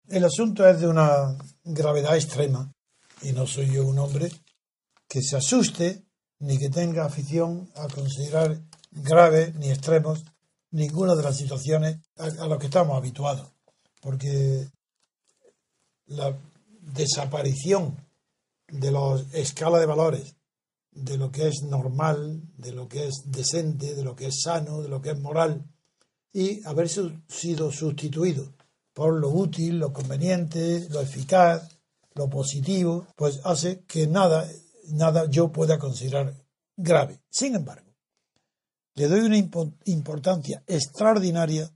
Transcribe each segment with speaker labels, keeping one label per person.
Speaker 1: El asunto es de una gravedad extrema y no soy yo un hombre que se asuste ni que tenga afición a considerar graves ni extremos ninguna de las situaciones a las que estamos habituados, porque la desaparición de la escala de valores, de lo que es normal, de lo que es decente, de lo que es sano, de lo que es moral, y haber sido sustituido por lo útil, lo conveniente, lo eficaz, lo positivo, pues hace que nada yo pueda considerar grave. Sin embargo, le doy una importancia extraordinaria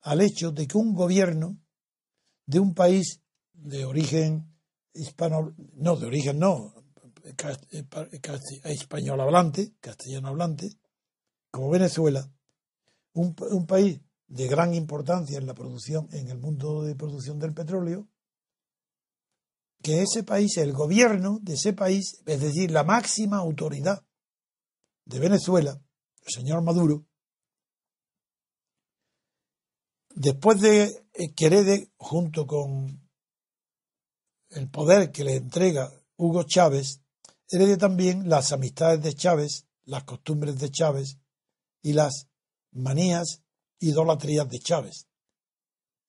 Speaker 1: al hecho de que un gobierno de un país de origen español hablante, castellano hablante, como Venezuela, un país de gran importancia en la producción, en el mundo de producción del petróleo, que ese país, el gobierno de ese país, es decir, la máxima autoridad de Venezuela, el señor Maduro, después de que herede, junto con el poder que le entrega Hugo Chávez, herede también las amistades de Chávez, las costumbres de Chávez y las manías, idolatrías de Chávez.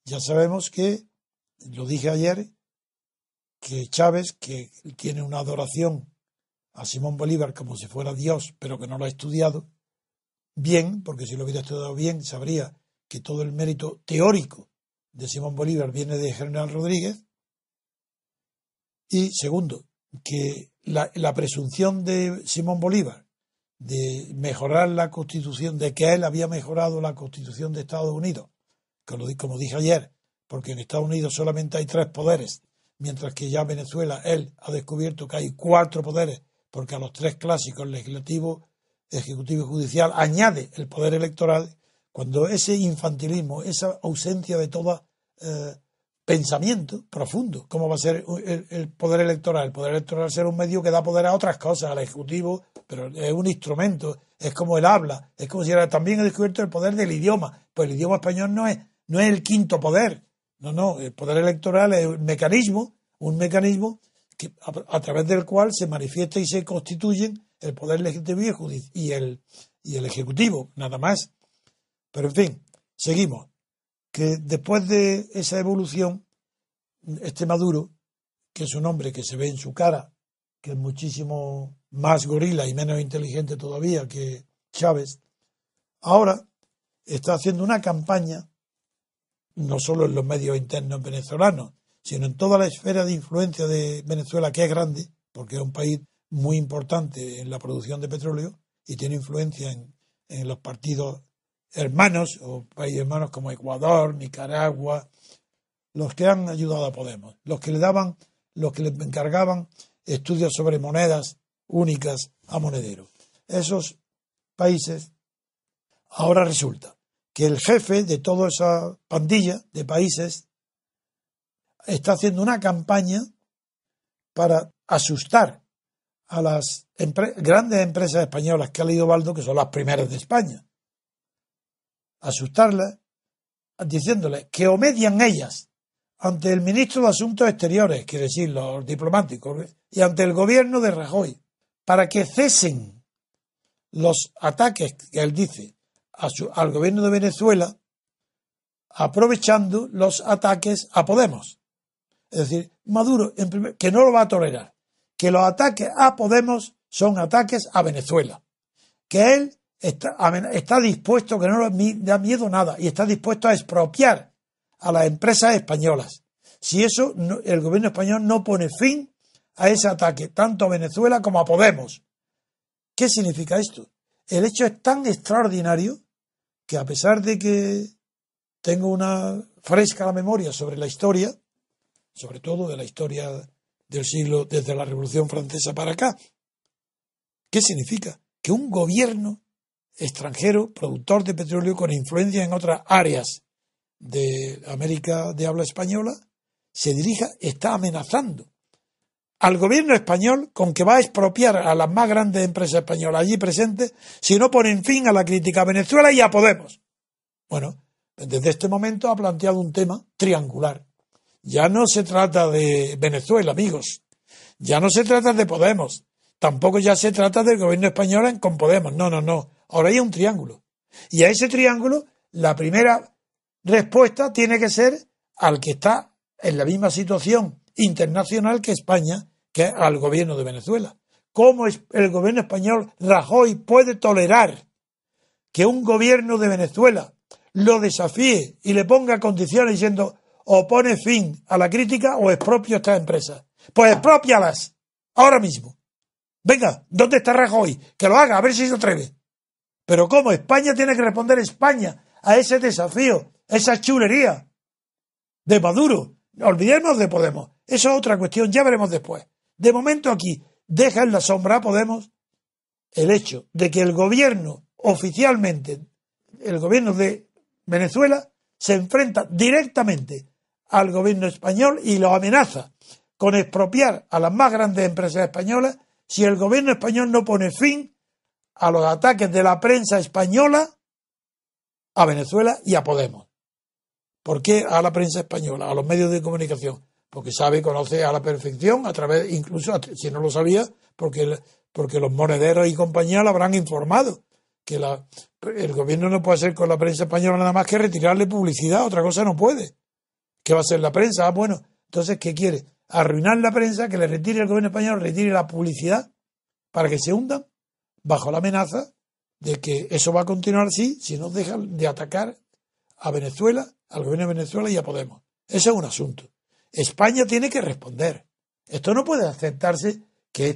Speaker 1: Ya sabemos que, lo dije ayer, que Chávez, que tiene una adoración a Simón Bolívar como si fuera Dios, pero que no lo ha estudiado bien, porque si lo hubiera estudiado bien sabría que todo el mérito teórico de Simón Bolívar viene de General Rodríguez. Y segundo, que la presunción de Simón Bolívar de mejorar la Constitución, de que él había mejorado la Constitución de Estados Unidos, como dije ayer, porque en Estados Unidos solamente hay 3 poderes, mientras que ya en Venezuela él ha descubierto que hay 4 poderes, porque a los 3 clásicos, legislativo, ejecutivo y judicial, añade el poder electoral. Cuando ese infantilismo, esa ausencia de todo pensamiento profundo, ¿cómo va a ser el poder electoral? El poder electoral será un medio que da poder a otras cosas, al ejecutivo, pero es un instrumento, es como el habla, es como si también he descubierto el poder del idioma, pues el idioma español no es el quinto poder, no, el poder electoral es un mecanismo que, a través del cual se manifiesta y se constituyen el poder legislativo y el ejecutivo, nada más. Pero en fin, seguimos. Que después de esa evolución, este Maduro, que es un hombre que se ve en su cara, que es muchísimo más gorila y menos inteligente todavía que Chávez, ahora está haciendo una campaña, no solo en los medios internos venezolanos, sino en toda la esfera de influencia de Venezuela, que es grande, porque es un país muy importante en la producción de petróleo y tiene influencia en los partidos hermanos o países hermanos como Ecuador, Nicaragua, los que han ayudado a Podemos, los que le encargaban estudios sobre monedas únicas a Monedero. Esos países, ahora resulta que el jefe de toda esa pandilla de países está haciendo una campaña para asustar a las grandes empresas españolas que ha leído Baldo, que son las primeras de España. Asustarlas diciéndoles que o median ellas ante el ministro de Asuntos Exteriores, quiere decir los diplomáticos, y ante el gobierno de Rajoy, para que cesen los ataques que él dice al gobierno de Venezuela, aprovechando los ataques a Podemos. Es decir, Maduro, que no lo va a tolerar, que los ataques a Podemos son ataques a Venezuela, que él está dispuesto, que no le da miedo nada, y está dispuesto a expropiar a las empresas españolas. Si eso, el gobierno español no pone fin a ese ataque, tanto a Venezuela como a Podemos. ¿Qué significa esto? El hecho es tan extraordinario que, a pesar de que tengo una fresca la memoria sobre la historia, sobre todo de la historia del siglo, desde la Revolución Francesa para acá, ¿qué significa? Que un gobierno extranjero, productor de petróleo con influencia en otras áreas de América de habla española, está amenazando al gobierno español con que va a expropiar a las más grandes empresas españolas allí presentes si no ponen fin a la crítica a Venezuela y a Podemos. Bueno, desde este momento ha planteado un tema triangular. ya no se trata de Venezuela, amigos. Ya no se trata de Podemos. Tampoco ya se trata del gobierno español con Podemos. No, no, no. Ahora hay un triángulo. Y a ese triángulo, la primera respuesta tiene que ser al que está en la misma situación internacional que España, que es al gobierno de Venezuela. ¿Cómo el gobierno español, Rajoy, puede tolerar que un gobierno de Venezuela lo desafíe y le ponga condiciones diciendo o pone fin a la crítica o expropio estas empresas? Pues expropialas ahora mismo. Venga, ¿dónde está Rajoy? Que lo haga, a ver si se atreve. Pero ¿cómo? España tiene que responder España a ese desafío, esa chulería de Maduro. Olvidemos de Podemos. Eso es otra cuestión, ya veremos después. De momento aquí deja en la sombra a Podemos el hecho de que el gobierno oficialmente, el gobierno de Venezuela, se enfrenta directamente al gobierno español y lo amenaza con expropiar a las más grandes empresas españolas si el gobierno español no pone fin a los ataques de la prensa española a Venezuela y a Podemos. ¿Por qué a la prensa española, a los medios de comunicación? Porque conoce a la perfección, a través, incluso si no lo sabía, porque los monederos y compañía lo habrán informado, que el gobierno no puede hacer con la prensa española nada más que retirarle publicidad, otra cosa no puede. ¿Qué va a hacer la prensa? Bueno, entonces, ¿qué quiere? Arruinar la prensa, que le retire el gobierno español, retire la publicidad para que se hundan, bajo la amenaza de que eso va a continuar así si no dejan de atacar a Venezuela, al gobierno de Venezuela y a Podemos. Ese es un asunto. España tiene que responder. Esto no puede aceptarse que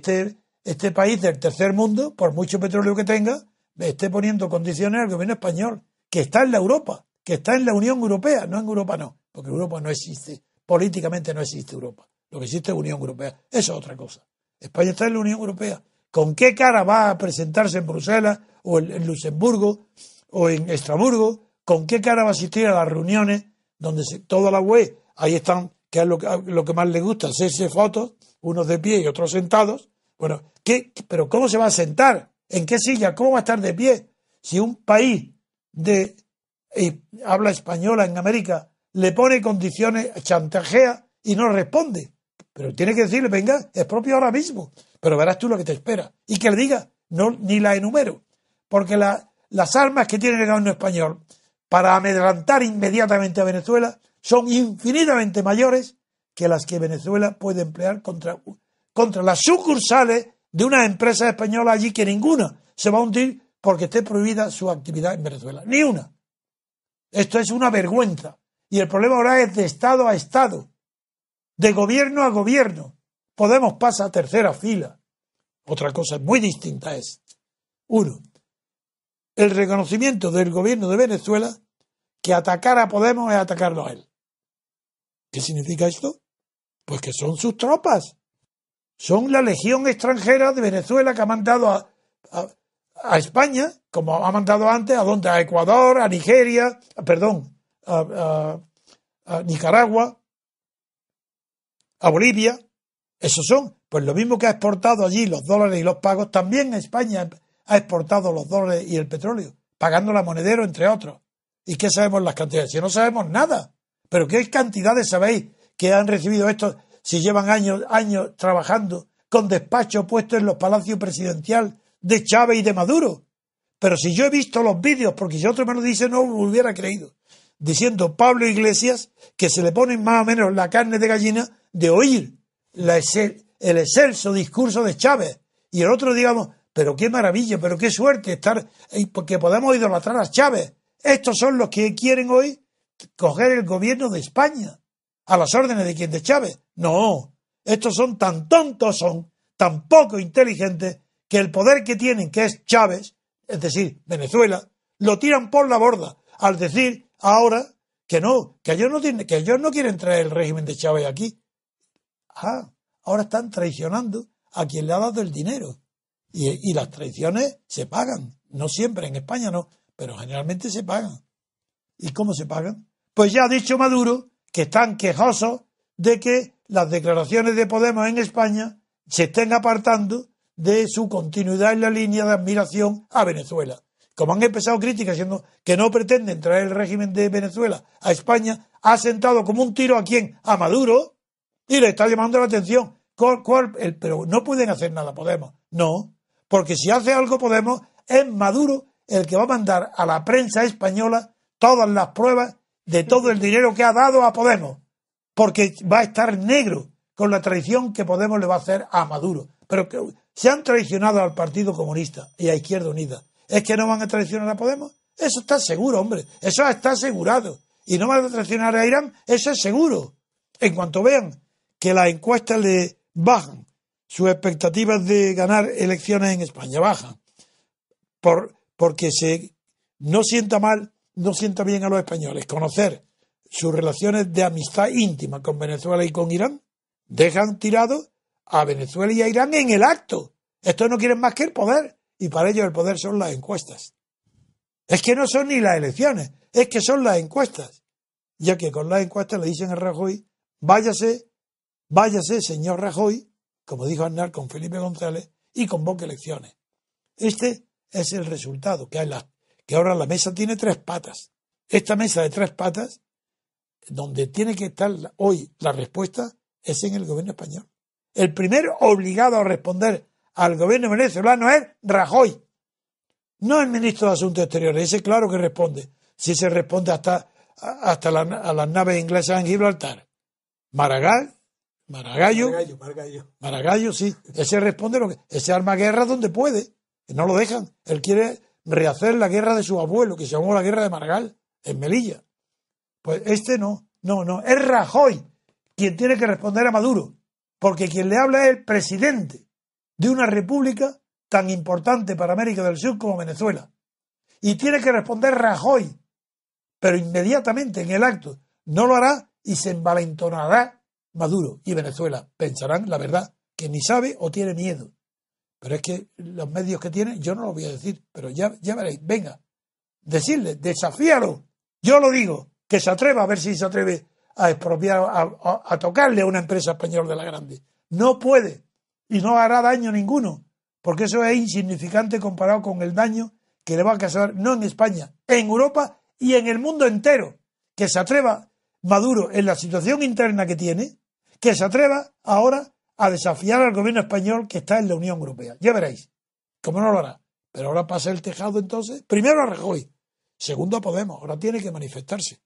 Speaker 1: este país del tercer mundo, por mucho petróleo que tenga, esté poniendo condiciones al gobierno español, que está en la Europa, que está en la Unión Europea, no en Europa no, porque Europa no existe, políticamente no existe Europa, lo que existe es Unión Europea, eso es otra cosa. España está en la Unión Europea. ¿Con qué cara va a presentarse en Bruselas o en Luxemburgo o en Estrasburgo? ¿Con qué cara va a asistir a las reuniones donde toda la UE, ahí están, que es lo que más les gusta, hacerse fotos, unos de pie y otros sentados? Bueno, ¿pero cómo se va a sentar? ¿En qué silla? ¿Cómo va a estar de pie? Si un país de habla española en América le pone condiciones, chantajea y no responde. Pero tiene que decirle, venga, es propio ahora mismo. Pero verás tú lo que te espera. Y que le diga, no, ni la enumero. Porque las armas que tiene el gobierno español para amedrentar inmediatamente a Venezuela son infinitamente mayores que las que Venezuela puede emplear contra las sucursales de una empresa española allí, que ninguna se va a hundir porque esté prohibida su actividad en Venezuela. Ni una. Esto es una vergüenza. Y el problema ahora es de Estado a Estado, de gobierno a gobierno. Podemos pasar a tercera fila. Otra cosa muy distinta es, uno, el reconocimiento del gobierno de Venezuela que atacar a Podemos es atacarlo a él. ¿Qué significa esto? Pues que son sus tropas. Son la legión extranjera de Venezuela que ha mandado a España, como ha mandado antes, ¿a dónde? A Ecuador, a Nigeria, a Nicaragua, a Bolivia. Esos son, pues lo mismo que ha exportado allí los dólares y los pagos, también España ha exportado los dólares y el petróleo, pagando la monedero, entre otros. ¿Y qué sabemos las cantidades? Si no sabemos nada. ¿Pero qué cantidades sabéis que han recibido estos, si llevan años trabajando con despachos puestos en los palacios presidenciales de Chávez y de Maduro? Pero si yo he visto los vídeos, porque si otro me lo dice no me hubiera creído, diciendo Pablo Iglesias que se le pone más o menos la carne de gallina de oír el excelso discurso de Chávez, y el otro digamos, pero qué maravilla, pero qué suerte estar, porque podemos idolatrar a Chávez. Estos son los que quieren hoy coger el gobierno de España a las órdenes de quién, de Chávez. No, estos son tan tontos, son tan poco inteligentes, que el poder que tienen, que es Chávez, es decir, Venezuela, lo tiran por la borda al decir ahora que ellos no quieren traer el régimen de Chávez aquí. Ahora están traicionando a quien le ha dado el dinero. Y las traiciones se pagan. No siempre, en España no, pero generalmente se pagan. ¿Y cómo se pagan? Pues ya ha dicho Maduro que están quejosos de que las declaraciones de Podemos en España se estén apartando de su continuidad en la línea de admiración a Venezuela. Como han empezado críticas diciendo que no pretenden traer el régimen de Venezuela a España, ha sentado como un tiro ¿a quién? A Maduro, y le está llamando la atención. Pero no pueden hacer nada Podemos. No, porque si hace algo Podemos, es Maduro el que va a mandar a la prensa española todas las pruebas de todo el dinero que ha dado a Podemos, porque va a estar negro con la traición que Podemos le va a hacer a Maduro. Pero que se han traicionado al Partido Comunista y a Izquierda Unida. ¿Es que no van a traicionar a Podemos? Eso está seguro, hombre. Eso está asegurado. Y no van a traicionar a Irán, eso es seguro. En cuanto vean que las encuestas le bajan, sus expectativas de ganar elecciones en España bajan, porque no sienta bien a los españoles conocer sus relaciones de amistad íntima con Venezuela y con Irán, dejan tirados a Venezuela y a Irán en el acto. Estos no quieren más que el poder, y para ellos el poder son las encuestas. Es que no son ni las elecciones, es que son las encuestas. Ya que con las encuestas le dicen a Rajoy, váyase, señor Rajoy, como dijo Aznar con Felipe González, y convoque elecciones. Este es el resultado, que ahora la mesa tiene 3 patas. Esta mesa de 3 patas, donde tiene que estar hoy la respuesta, es en el gobierno español. El primero obligado a responder al gobierno venezolano es Rajoy, no el ministro de Asuntos Exteriores. Ese claro que responde. Si se responde hasta a las naves inglesas en Gibraltar. Maragall, sí. Ese responde ese arma guerra donde puede. Que no lo dejan. Él quiere rehacer la guerra de su abuelo, que se llamó la guerra de Maragall, en Melilla. Pues no. Es Rajoy quien tiene que responder a Maduro. Porque quien le habla es el presidente de una república tan importante para América del Sur como Venezuela. Y tiene que responder Rajoy, pero inmediatamente en el acto. No lo hará y se envalentonará Maduro y Venezuela. Pensarán, la verdad, que ni sabe o tiene miedo. Pero es que los medios que tiene, yo no lo voy a decir, pero ya veréis. Venga, decirle, desafíalo. Yo lo digo, que se atreva, a ver si se atreve a expropiar, a tocarle a una empresa española de la grande. No puede y no hará daño ninguno, porque eso es insignificante comparado con el daño que le va a causar, no en España, en Europa y en el mundo entero. Que se atreva Maduro en la situación interna que tiene, que se atreva ahora a desafiar al gobierno español que está en la Unión Europea. Ya veréis, cómo no lo hará. Pero ahora pasa el tejado entonces, primero a Rajoy, segundo a Podemos, ahora tiene que manifestarse.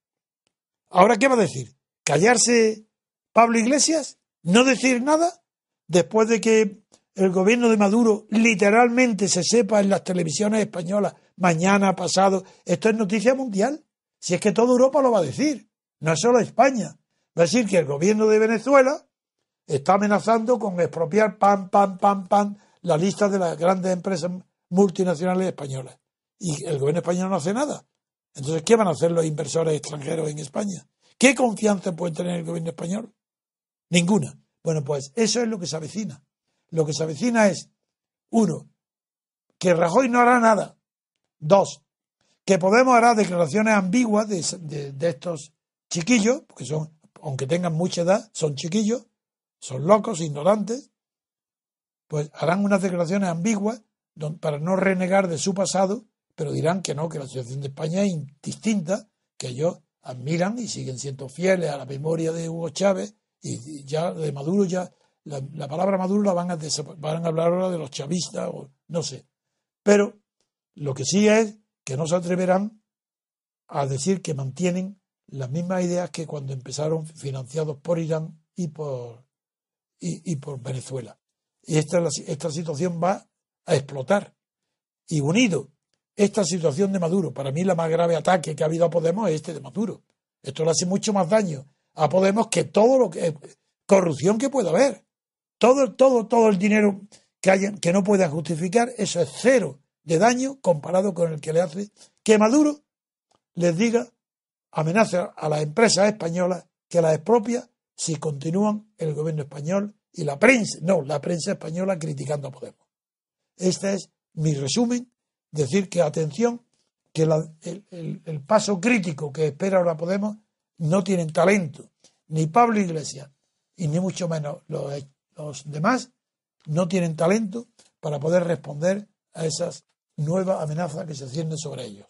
Speaker 1: ¿Ahora qué va a decir? ¿Callarse Pablo Iglesias? ¿No decir nada? Después de que el gobierno de Maduro literalmente se sepa en las televisiones españolas mañana, pasado, esto es noticia mundial. Si es que toda Europa lo va a decir, no es solo España. Va a decir que el gobierno de Venezuela está amenazando con expropiar la lista de las grandes empresas multinacionales españolas. Y el gobierno español no hace nada. Entonces, ¿qué van a hacer los inversores extranjeros en España? ¿Qué confianza puede tener el gobierno español? Ninguna. Bueno, pues eso es lo que se avecina. Lo que se avecina es, 1, que Rajoy no hará nada. 2, que Podemos hará declaraciones ambiguas de estos chiquillos, porque son, aunque tengan mucha edad, son chiquillos, son locos, ignorantes, pues harán unas declaraciones ambiguas para no renegar de su pasado, pero dirán que no, que la situación de España es distinta, que ellos admiran y siguen siendo fieles a la memoria de Hugo Chávez, y ya de Maduro, ya la palabra Maduro la van a hablar ahora de los chavistas, o no sé. Pero lo que sí es que no se atreverán a decir que mantienen las mismas ideas que cuando empezaron, financiados por Irán y por Venezuela. Y esta situación va a explotar. Y unido esta situación de Maduro, para mí la más grave ataque que ha habido a Podemos es este de Maduro. Esto le hace mucho más daño a Podemos que todo lo que corrupción que pueda haber. Todo el dinero que no pueda justificar, eso es cero de daño comparado con el que le hace que Maduro les diga, amenaza a las empresas españolas que las expropia si continúan el gobierno español y la prensa española criticando a Podemos. Este es mi resumen, decir que atención, que el paso crítico que espera ahora Podemos no tienen talento, ni Pablo Iglesias, y ni mucho menos los demás, no tienen talento para poder responder a esas nuevas amenazas que se cienden sobre ellos.